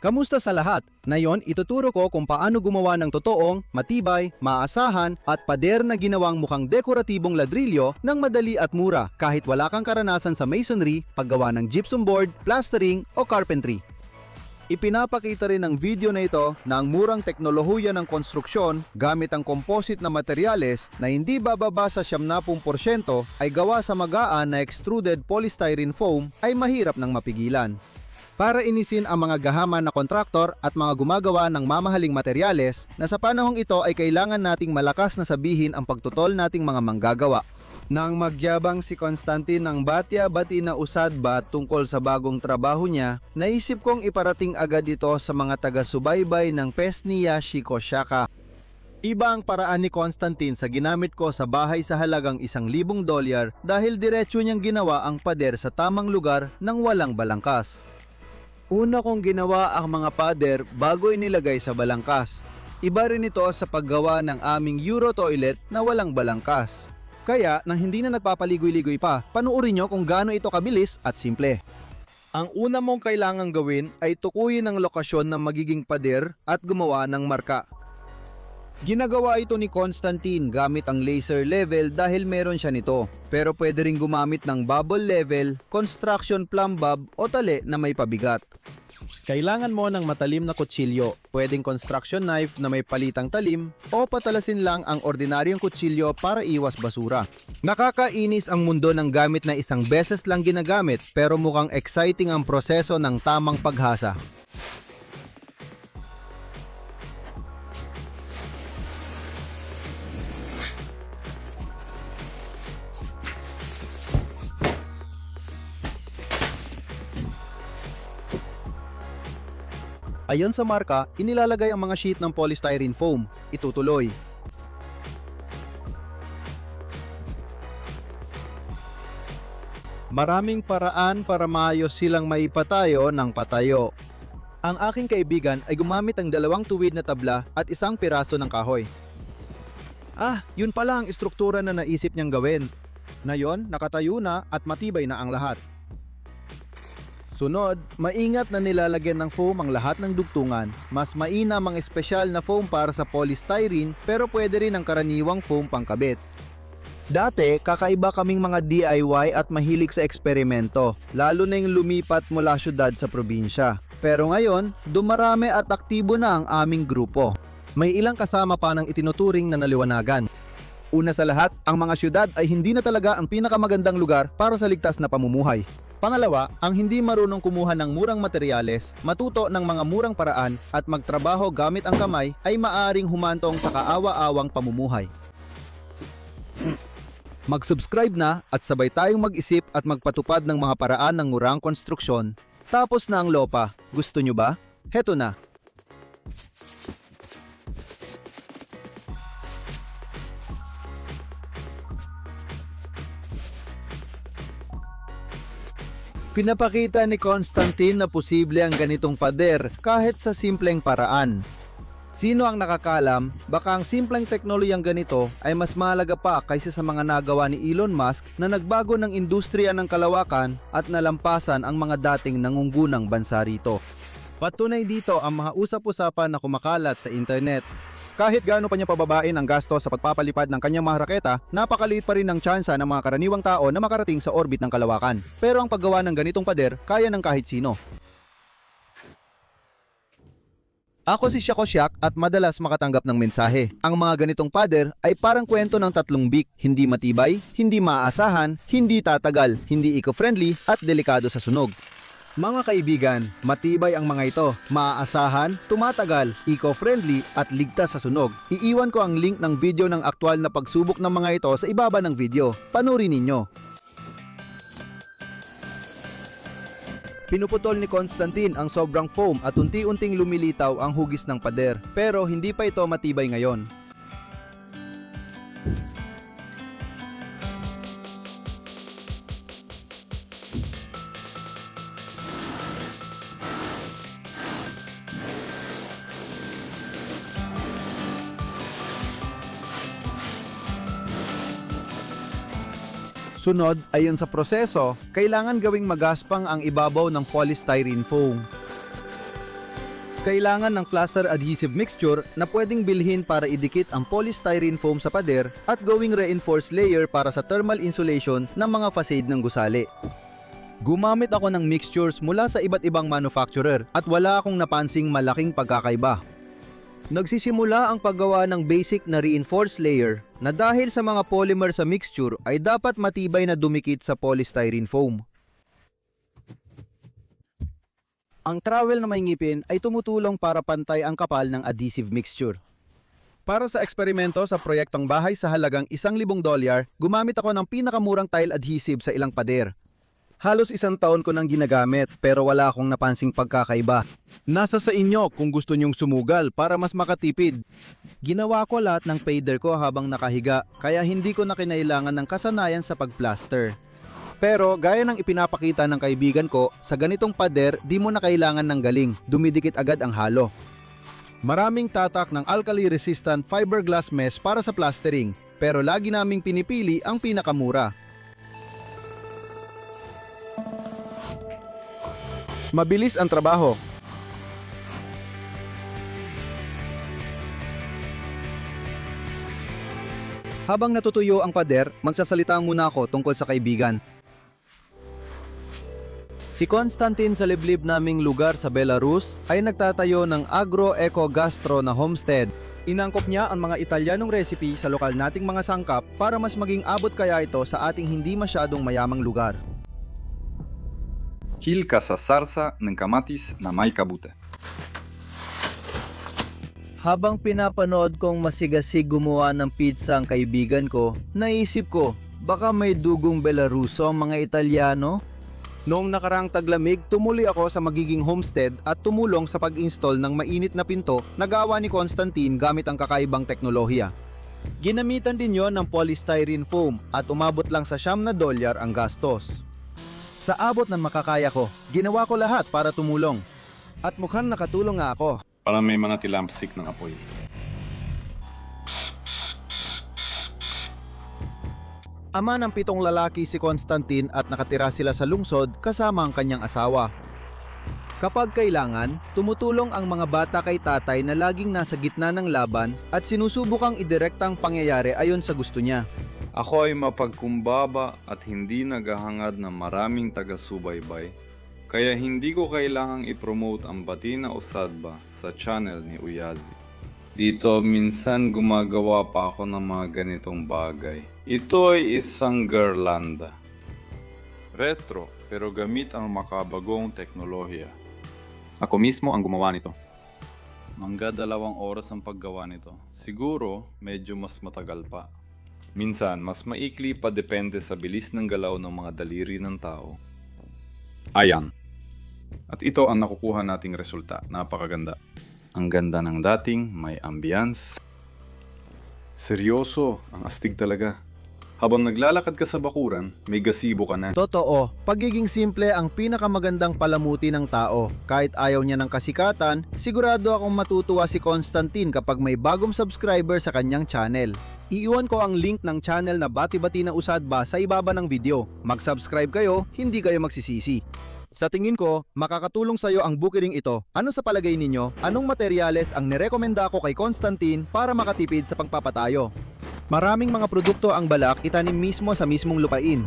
Kamusta sa lahat? Ngayon, ituturo ko kung paano gumawa ng totoong, matibay, maasahan at pader na ginawang mukhang dekoratibong ladrilyo ng madali at mura kahit wala kang karanasan sa masonry, paggawa ng gypsum board, plastering o carpentry. Ipinapakita rin ng video na ito na ang murang teknolohiya ng konstruksyon gamit ang composite na materyales na hindi bababa sa 70% ay gawa sa magaan na extruded polystyrene foam ay mahirap nang mapigilan. Para inisin ang mga gahaman na kontraktor at mga gumagawa ng mamahaling materyales na sa panahong ito ay kailangan nating malakas na sabihin ang pagtutol nating mga manggagawa. Nang magyabang si Constantine ng batya-bati na usadba tungkol sa bagong trabaho niya, naisip kong iparating agad ito sa mga taga-subaybay ng Pesnia Shikoshaka. Iba ang paraan ni Constantine sa ginamit ko sa bahay sa halagang $1,000 dahil diretso niyang ginawa ang pader sa tamang lugar nang walang balangkas. Una kong ginawa ang mga pader bago inilagay sa balangkas. Iba rin ito sa paggawa ng aming Euro toilet na walang balangkas. Kaya, nang hindi na nagpapaligoy-ligoy pa, panuorin nyo kung gaano ito kabilis at simple. Ang una mong kailangang gawin ay tukuyin ang lokasyon ng magiging pader at gumawa ng marka. Ginagawa ito ni Constantine gamit ang laser level dahil meron siya nito. Pero pwede rin gumamit ng bubble level, construction plumb bob o tali na may pabigat. Kailangan mo ng matalim na kutsilyo, pwedeng construction knife na may palitang talim o patalasin lang ang ordinaryong kutsilyo para iwas basura. Nakakainis ang mundo ng gamit na isang beses lang ginagamit pero mukhang exciting ang proseso ng tamang paghasa. Ayon sa marka, inilalagay ang mga sheet ng polystyrene foam. Itutuloy. Maraming paraan para maayos silang maipatayo ng patayo. Ang aking kaibigan ay gumamit ng 2 tuwid na tabla at 1 piraso ng kahoy. Yun pala ang istruktura na naisip niyang gawin. Ngayon, nakatayo na at matibay na ang lahat. Sunod, maingat na nilalagyan ng foam ang lahat ng dugtungan. Mas mainam ang espesyal na foam para sa polystyrene pero pwede rin ang karaniwang foam pangkabit. Dati, kakaiba kaming mga DIY at mahilig sa eksperimento, lalo na yung lumipat mula syudad sa probinsya. Pero ngayon, dumarami at aktibo na ang aming grupo. May ilang kasama pa ng itinuturing na naliwanagan. Una sa lahat, ang mga syudad ay hindi na talaga ang pinakamagandang lugar para sa ligtas na pamumuhay. Pangalawa, ang hindi marunong kumuha ng murang materyales, matuto ng mga murang paraan at magtrabaho gamit ang kamay ay maaring humantong sa kaawa-awang pamumuhay. Mag-subscribe na at sabay tayong mag-isip at magpatupad ng mga paraan ng murang konstruksyon. Tapos na ang lopa. Gusto nyo ba? Heto na. Pinapakita ni Constantine na posible ang ganitong pader kahit sa simpleng paraan. Sino ang nakakalam, baka ang simpleng teknolohiyang ganito ay mas mahalaga pa kaysa sa mga nagawa ni Elon Musk na nagbago ng industriya ng kalawakan at nalampasan ang mga dating nangungunang bansa rito. Patunay dito ang mga usap-usapan na kumakalat sa internet. Kahit gaano pa niya pababain ang gasto sa pagpapalipad ng kanyang mga raketa, napakaliit pa rin ang tsansa ng mga karaniwang tao na makarating sa orbit ng kalawakan. Pero ang paggawa ng ganitong pader, kaya ng kahit sino. Ako si Shakosyak at madalas makatanggap ng mensahe. Ang mga ganitong pader ay parang kwento ng 3 bik, hindi matibay, hindi maaasahan, hindi tatagal, hindi eco-friendly at delikado sa sunog. Mga kaibigan, matibay ang mga ito, maaasahan, tumatagal, eco-friendly at ligtas sa sunog. Iiwan ko ang link ng video ng aktwal na pagsubok ng mga ito sa ibaba ng video. Panurin ninyo. Pinuputol ni Constantine ang sobrang foam at unti-unting lumilitaw ang hugis ng pader. Pero hindi pa ito matibay ngayon. Sunod, ayon sa proseso, kailangan gawing magaspang ang ibabaw ng polystyrene foam. Kailangan ng plaster adhesive mixture na pwedeng bilhin para idikit ang polystyrene foam sa pader at gawing reinforced layer para sa thermal insulation ng mga facade ng gusali. Gumamit ako ng mixtures mula sa iba't ibang manufacturer at wala akong napansing malaking pagkakaiba. Nagsisimula ang paggawa ng basic na reinforced layer na dahil sa mga polymer sa mixture ay dapat matibay na dumikit sa polystyrene foam. Ang trowel na may ngipin ay tumutulong para pantay ang kapal ng adhesive mixture. Para sa eksperimento sa proyektong bahay sa halagang $1,000, gumamit ako ng pinakamurang tile adhesive sa ilang pader. Halos 1 taon ko nang ginagamit pero wala akong napansing pagkakaiba. Nasa sa inyo kung gusto nyong sumugal para mas makatipid. Ginawa ko lahat ng pader ko habang nakahiga kaya hindi ko na kinailangan ng kasanayan sa pagplaster. Pero gaya ng ipinapakita ng kaibigan ko, sa ganitong pader di mo na kailangan ng galing, dumidikit agad ang halo. Maraming tatak ng alkali-resistant fiberglass mesh para sa plastering, pero lagi naming pinipili ang pinakamura. Mabilis ang trabaho. Habang natutuyo ang pader, magsasalita muna ako tungkol sa kaibigan. Si Constantine sa liblib naming lugar sa Belarus ay nagtatayo ng agro-eco-gastro na homestead. Inangkop niya ang mga Italianong recipe sa lokal nating mga sangkap para mas maging abot kaya ito sa ating hindi masyadong mayamang lugar. Кілька сарса ng kamatis na may kabute. Habang pinapanood kong masigasig gumawa ng pizza ang kaibigan ko, naisip ko, baka may dugong Belaruso ang mga Italiano? Noong nakaraang taglamig, tumuli ako sa magiging homestead at tumulong sa pag-install ng mainit na pinto na gawa ni Constantine gamit ang kakaibang teknolohiya. Ginamitan din yon ng polystyrene foam at umabot lang sa $9 ang gastos. Sa abot ng makakaya ko, ginawa ko lahat para tumulong. At mukhang nakatulong nga ako. Para may manatilamsik ng apoy. Ama ng 7 lalaki si Constantine at nakatira sila sa lungsod kasama ang kanyang asawa. Kapag kailangan, tumutulong ang mga bata kay tatay na laging nasa gitna ng laban at sinusubukang idirekta ang pangyayari ayon sa gusto niya. Ako ay mapagkumbaba at hindi naghahangad ng maraming taga-subaybay, kaya hindi ko kailangang i-promote ang bati na usadba sa channel ni Uyazi. Dito minsan gumagawa pa ako ng mga ganitong bagay. Ito ay isang garlanda. Retro, pero gamit ang makabagong teknolohiya. Ako mismo ang gumawa nito. Mangga 2 oras ang paggawa nito. Siguro, medyo mas matagal pa. Minsan, mas maikli pa depende sa bilis ng galaw ng mga daliri ng tao. Ayan. At ito ang nakukuha nating resulta. Napakaganda. Ang ganda ng dating, may ambience. Seryoso, ang astig talaga. Habang naglalakad ka sa bakuran, may gasibo ka na. Totoo, pagiging simple ang pinakamagandang palamuti ng tao. Kahit ayaw niya ng kasikatan, sigurado akong matutuwa si Constantine kapag may bagong subscriber sa kanyang channel. Iiwan ko ang link ng channel na Bati-Bati na Usadba sa ibaba ng video. Mag-subscribe kayo, hindi kayo magsisisi. Sa tingin ko, makakatulong sa iyo ang booking ito. Ano sa palagay ninyo? Anong materyales ang nirekomenda ko kay Constantine para makatipid sa pagpapatayo? Maraming mga produkto ang balak itanim mismo sa mismong lupain.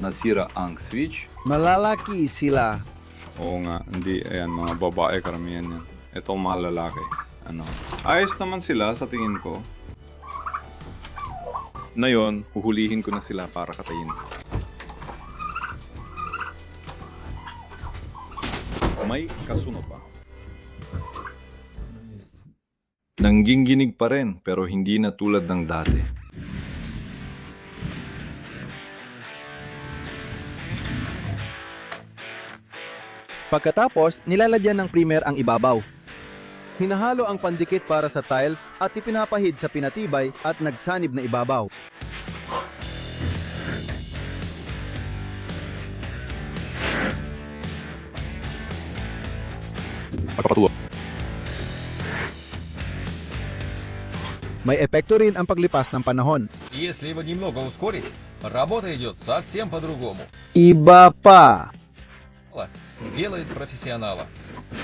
Nasira ang switch. Malalaki sila. Oo nga, hindi. Ayan, mga babae karamihan yan. Ito mga lalaki. Ayos naman sila sa tingin ko. Na yun, huhulihin ko na sila para katayin. May kasunod pa. Nangginginig pa rin pero hindi na tulad ng dati. Pagkatapos, nilalagyan ng primer ang ibabaw. Hinahalo ang pandikit para sa tiles at ipinapahid sa pinatibay at nagsanib na ibabaw. Pagpapatuwa. May epekto rin ang paglipas ng panahon. Если его немного ускорить, работа идет совсем по-другому. Iba pa! делает профессионала.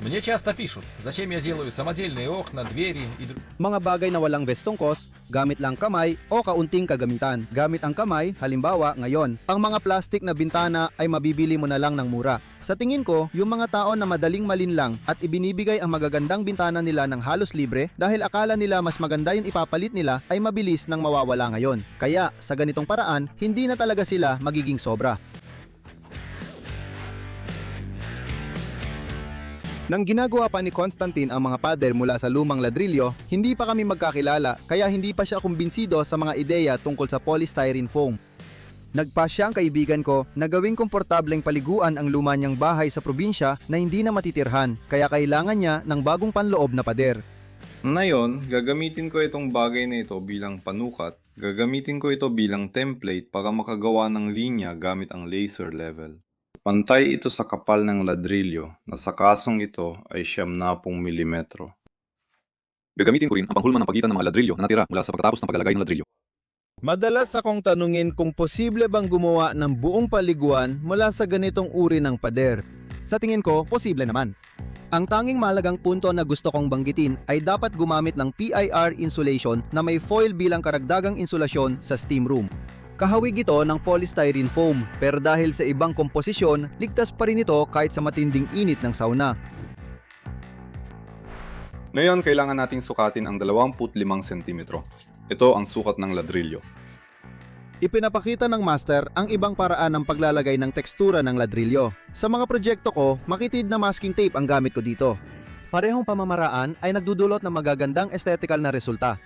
Мне часто пишут, зачем я делаю самодельные окна, двери и Mga bagay na walang bestongkos, gamit lang kamay o kaunting kagamitan. Gamit ang kamay, halimbawa ngayon, ang mga plastic na bintana ay mabibili mo na lang ng mura. Sa tingin ko, yung mga tao na madaling malinlang at ibinibigay ang magagandang bintana nila ng halos libre dahil akala nila mas maganda yung ipapalit nila ay mabilis nang mawawala ngayon. Kaya, sa ganitong paraan, hindi na talaga sila magiging sobra. Nang ginagawa pa ni Constantine ang mga pader mula sa lumang ladrilyo, hindi pa kami magkakilala kaya hindi pa siya kumbinsido sa mga ideya tungkol sa polystyrene foam. Nagpasya ang kaibigan ko na gawing komportableng paliguan ang luma niyang bahay sa probinsya na hindi na matitirhan kaya kailangan niya ng bagong panloob na pader. Ngayon, gagamitin ko itong bagay na ito bilang panukat. Gagamitin ko ito bilang template para makagawa ng linya gamit ang laser level. Pantay ito sa kapal ng ladrilyo na sa kasong ito ay 70 milimetro. Gagamitin ko rin ang panghulma ng pagitan ng mga ladrilyo na natira mula sa pagkatapos ng paglalagay ng ladrilyo. Madalas akong tanungin kung posible bang gumawa ng buong paliguan mula sa ganitong uri ng pader. Sa tingin ko, posible naman. Ang tanging malagang punto na gusto kong banggitin ay dapat gumamit ng PIR insulation na may foil bilang karagdagang insulasyon sa steam room. Kahawig ito ng polystyrene foam, pero dahil sa ibang komposisyon, ligtas pa rin ito kahit sa matinding init ng sauna. Ngayon, kailangan nating sukatin ang 25 cm. Ito ang sukat ng ladrilyo. Ipinapakita ng master ang ibang paraan ng paglalagay ng tekstura ng ladrilyo. Sa mga proyekto ko, makitid na masking tape ang gamit ko dito. Parehong pamamaraan ay nagdudulot ng magagandang aesthetical na resulta.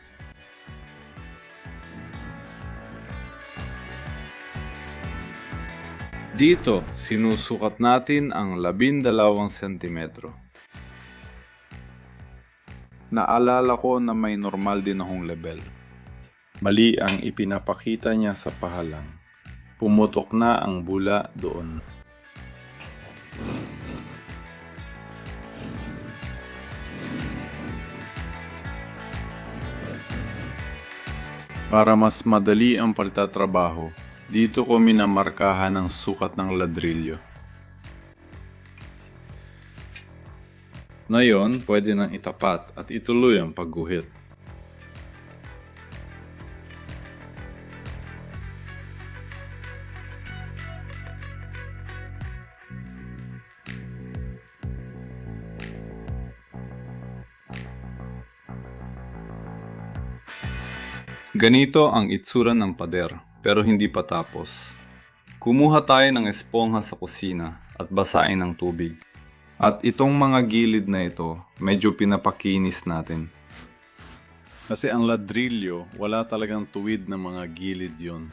Dito, sinusukat natin ang 12 sentimetro. Naalala ko na may normal din akong level. Mali ang ipinapakita niya sa pahalang. Pumutok na ang bula doon. Para mas madali ang pagtatrabaho, dito ko minamarkahan ang sukat ng ladrilyo. Ngayon, pwede nang itapat at ituloy ang pagguhit. Ganito ang itsura ng pader, pero hindi pa tapos. Kumuha tayo ng espongha sa kusina at basain ng tubig. At itong mga gilid na ito, medyo pinapakinis natin. Kasi ang ladrilyo, wala talagang tuwid na mga gilid yon.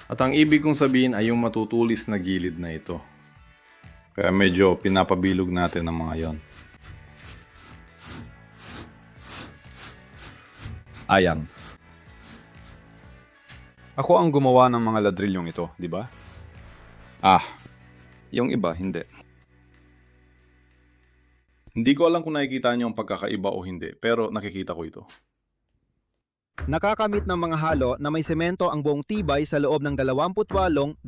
At ang ibig kong sabihin ay yung matutulis na gilid na ito. Kaya medyo pinapabilog natin ang mga yon. Ayan. Ako ang gumawa ng mga ladrilyong ito, di ba? Yung iba, hindi. Hindi ko alam kung nakikita niyo ang pagkakaiba o hindi, pero nakikita ko ito. Nakakamit ng mga halo na may semento ang buong tibay sa loob ng 28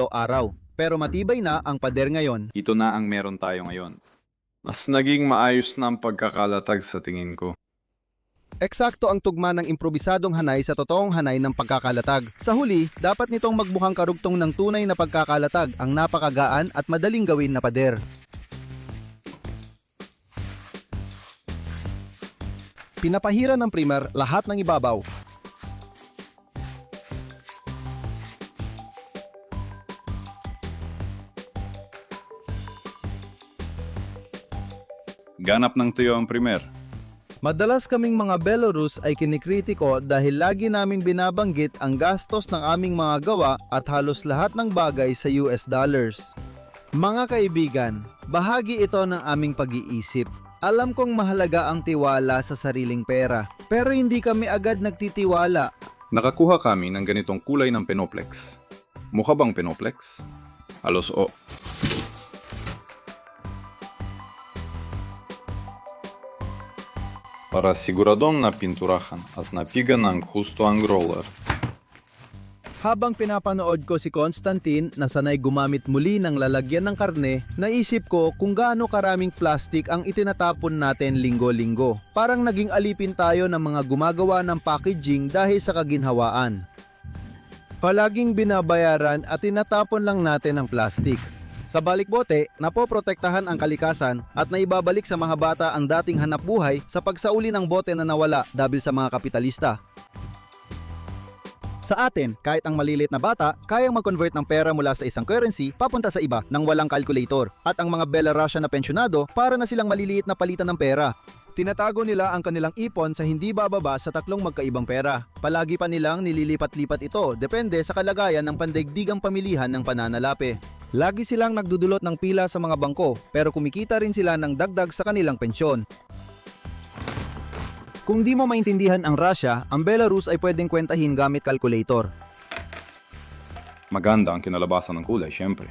araw. Pero matibay na ang pader ngayon. Ito na ang meron tayo ngayon. Mas naging maayos na ang pagkakalatag sa tingin ko. Eksakto ang tugma ng improbisadong hanay sa totoong hanay ng pagkakalatag. Sa huli, dapat nitong magmukhang karugtong ng tunay na pagkakalatag ang napakagaan at madaling gawin na pader. Pinapahira ng primer lahat ng ibabaw. Ganap ng tuyo ang primer. Madalas kaming mga Belarus ay kinikritiko dahil lagi naming binabanggit ang gastos ng aming mga gawa at halos lahat ng bagay sa US dollars. Mga kaibigan, bahagi ito ng aming pag-iisip. Alam kong mahalaga ang tiwala sa sariling pera, pero hindi kami agad nagtitiwala. Nakakuha kami ng ganitong kulay ng Penoplex. Mukha bang Penoplex? Halos o. Para siguradong napinturahan at napigan ng husto ang roller. Habang pinapanood ko si Constantine na sanay gumamit muli ng lalagyan ng karne, naisip ko kung gaano karaming plastic ang itinatapon natin linggo-linggo. Parang naging alipin tayo ng mga gumagawa ng packaging dahil sa kaginhawaan. Palaging binabayaran at tinatapon lang natin ang plastic. Sa balikbote, napoprotektahan ang kalikasan at naibabalik sa mga bata ang dating hanapbuhay sa pagsauli ng bote na nawala dahil sa mga kapitalista. Sa atin, kahit ang maliliit na bata, kayang mag-convert ng pera mula sa isang currency papunta sa iba nang walang calculator. At ang mga Belarusian na pensyonado, para na silang maliliit na palitan ng pera. Tinatago nila ang kanilang ipon sa hindi bababa sa 3 magkaibang pera. Palagi pa nilang nililipat-lipat ito, depende sa kalagayan ng pandaigdigang pamilihan ng pananalapi. Lagi silang nagdudulot ng pila sa mga bangko, pero kumikita rin sila ng dagdag sa kanilang pensyon. Kung di mo maintindihan ang Russia, ang Belarus ay pwedeng kwentahin gamit calculator. Maganda ang kinalabasan ng kulay, syempre.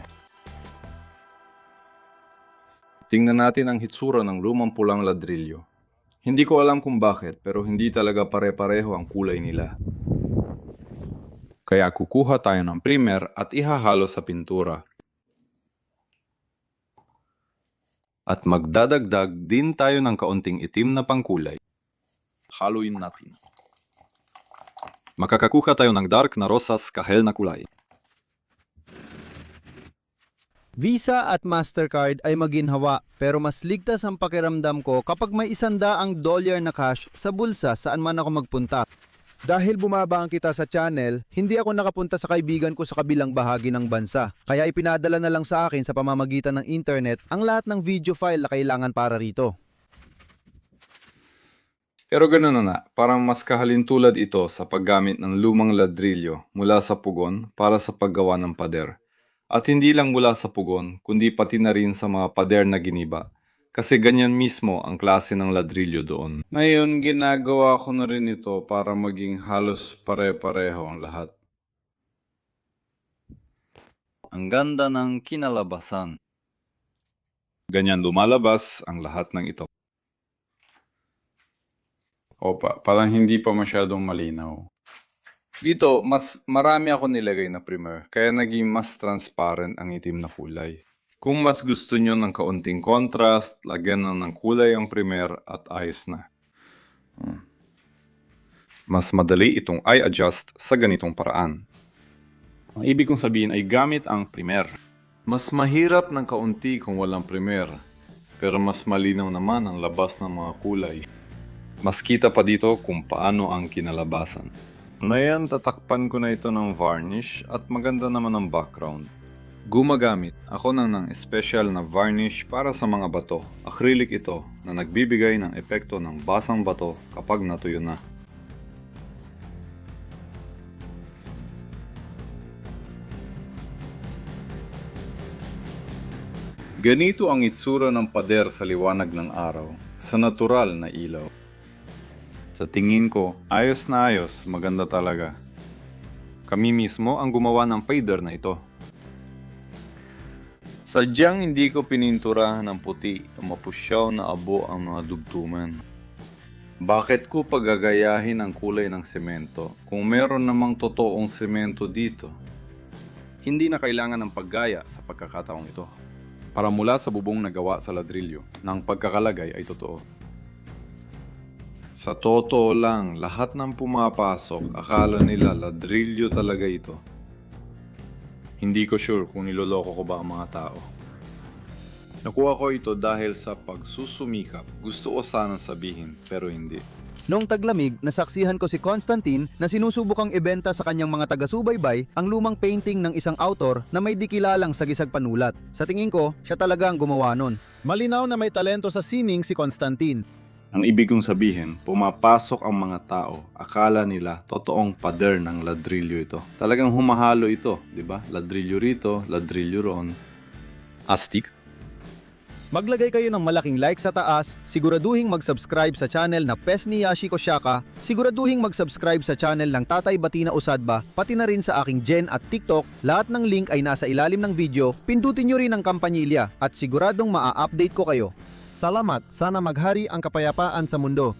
Tingnan natin ang hitsura ng lumang pulang ladrilyo. Hindi ko alam kung bakit, pero hindi talaga pare-pareho ang kulay nila. Kaya kukuha tayo ng primer at ihahalo sa pintura. At magdadagdag din tayo ng kaunting itim na pangkulay. Haluin natin. Makakakuha tayo ng dark na rosas kahel na kulay. Visa at Mastercard ay maginhawa, pero mas ligtas ang pakiramdam ko kapag may $100 na cash sa bulsa saan man ako magpunta. Dahil bumaba ang kita sa channel, hindi ako nakapunta sa kaibigan ko sa kabilang bahagi ng bansa. Kaya ipinadala na lang sa akin sa pamamagitan ng internet ang lahat ng video file na kailangan para rito. Pero gano'n na, parang mas kahalintulad ito sa paggamit ng lumang ladrilyo mula sa pugon para sa paggawa ng pader. At hindi lang mula sa pugon, kundi pati na rin sa mga pader na giniba. Kasi ganyan mismo ang klase ng ladrilyo doon. Ngayon, ginagawa ko na rin ito para maging halos pare-pareho ang lahat. Ang ganda ng kinalabasan. Ganyan lumalabas ang lahat ng ito. Opa, parang hindi pa masyadong malinaw. Dito, mas marami ako nilagay na primer, kaya naging mas transparent ang itim na kulay. Kung mas gusto nyo ng kaunting contrast, lagyan na ng kulay ang primer at ayos na. Mas madali itong eye adjust sa ganitong paraan. Ang ibig kong sabihin ay gamit ang primer. Mas mahirap ng kaunti kung walang primer, pero mas malinaw naman ang labas ng mga kulay. Mas kita pa dito kung paano ang kinalabasan. Ngayon, tatakpan ko na ito ng varnish at maganda naman ang background. Gumagamit ako ng special na varnish para sa mga bato. Acrylic ito na nagbibigay ng epekto ng basang bato kapag natuyo na. Ganito ang itsura ng pader sa liwanag ng araw, sa natural na ilaw. Sa tingin ko, ayos na ayos, maganda talaga. Kami mismo ang gumawa ng pader na ito. Sadyang hindi ko pininturahan ng puti o mapusyaw na abo ang mga dugtungan. Bakit ko pagagayahin ang kulay ng semento kung meron namang totoong semento dito? Hindi na kailangan ng paggaya sa pagkakataong ito. Para mula sa bubong na gawa sa ladrilyo, ng pagkakalagay ay totoo. Sa totoo lang, lahat ng pumapasok, akala nila ladrilyo talaga ito. Hindi ko sure kung niloloko ko ba ang mga tao. Nakuha ko ito dahil sa pagsusumikap. Gusto ko sanang sabihin, pero hindi. Noong taglamig, nasaksihan ko si Constantine na sinusubukang ibenta sa kanyang mga taga-subaybay ang lumang painting ng isang author na may dikilalang sagisag panulat. Sa tingin ko, siya talaga ang gumawa nun. Malinaw na may talento sa sining si Constantine. Ang ibig kong sabihin, pumapasok ang mga tao, akala nila totoong pader ng ladrilyo ito. Talagang humahalo ito, di ba? Ladrilyo rito, ladrilyo roon. Astig? Maglagay kayo ng malaking like sa taas, siguraduhing mag-subscribe sa channel na Pes ni Yashiko Shaka, siguraduhing mag-subscribe sa channel ng Tatay Batina Usadba, pati na rin sa aking Gen at TikTok, lahat ng link ay nasa ilalim ng video, pindutin nyo rin ang kampanilya at siguradong maa-update ko kayo. Salamat, sana maghari ang kapayapaan sa mundo.